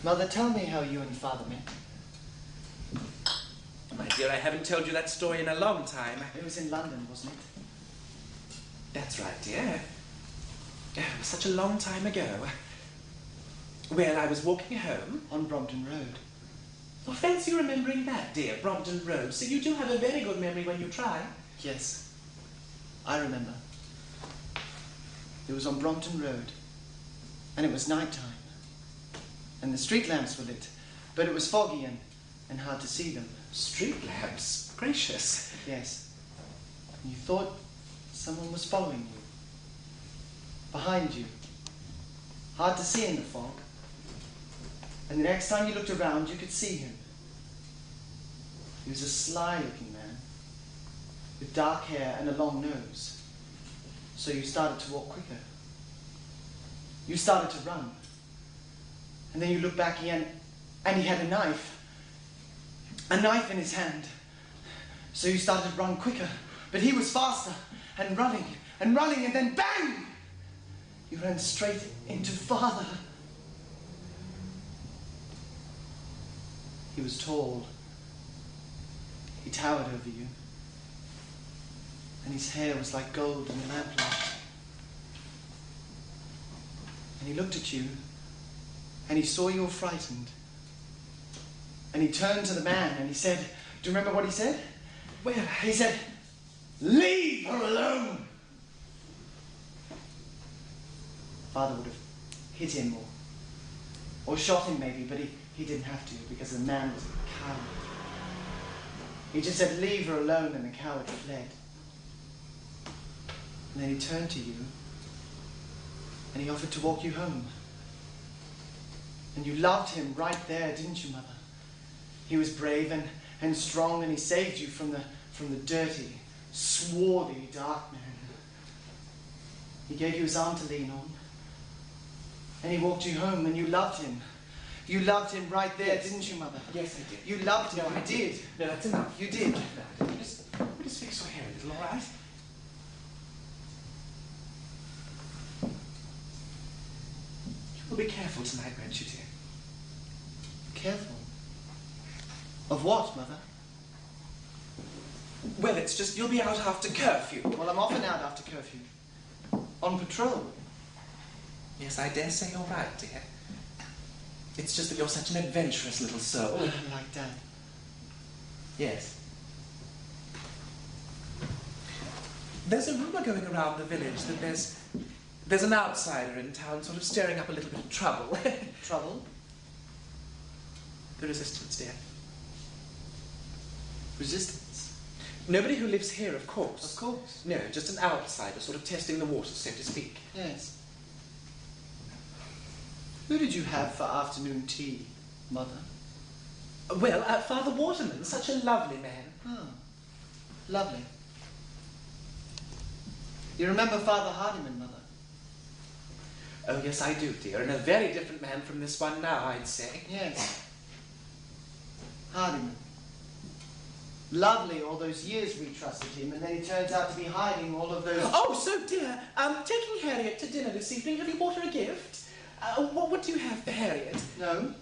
Mother, tell me how you and Father met. My dear, I haven't told you that story in a long time. It was in London, wasn't it? That's right, dear. It was such a long time ago. Well, I was walking home. On Brompton Road. Oh, fancy remembering that, dear, Brompton Road. So you do have a very good memory when you try. Yes, I remember. It was on Brompton Road, and it was night time, and the street lamps were lit, but it was foggy and hard to see them. Street lamps? Gracious. Yes. And you thought someone was following you. Behind you. Hard to see in the fog. And the next time you looked around, you could see him. He was a sly-looking man, with dark hair and a long nose. So you started to walk quicker. You started to run. And then you looked back again, and he had a knife. A knife in his hand. So you started to run quicker. But he was faster, and running, and then bang! You ran straight into Father. He was tall. He towered over you. And his hair was like gold in the lamplight. And he looked at you, and he saw you were frightened. And he turned to the man and he said, do you remember what he said? Well, he said, leave her alone. Father would have hit him or shot him maybe, but he didn't have to because the man was a coward. He just said, leave her alone, and the coward fled. And then he turned to you and he offered to walk you home. And you loved him right there, didn't you, Mother? He was brave and strong, and he saved you from the dirty, swarthy, dark man. He gave you his arm to lean on. And he walked you home, and you loved him. You loved him right there, yes. Didn't you, Mother? Yes, I did. You loved him. No, I did. No, that's enough. You did. No, just fix your hair a little, all right? You'll be careful tonight, won't you, dear? Careful? Of what, Mother? Well, it's just you'll be out after curfew. Well, I'm often out after curfew. On patrol. Yes, I dare say you're right, dear. It's just that you're such an adventurous little soul. Like Dad. Yes. There's a rumour going around the village that there's an outsider in town sort of stirring up a little bit of trouble. Trouble? The resistance, dear. Resistance? Nobody who lives here, of course. Of course. No, just an outsider, sort of testing the waters, so to speak. Yes. Who did you have for afternoon tea, Mother? Well, Father Waterman, such a lovely man. Oh, lovely. You remember Father Hardyman, Mother? Oh, yes, I do, dear, and a very different man from this one now, I'd say. Yes. Hardyman. Lovely all those years we trusted him, and then he turns out to be hiding all of those... Oh, so dear, taking Harriet to dinner this evening. Have you bought her a gift? What do you have for Harriet? No.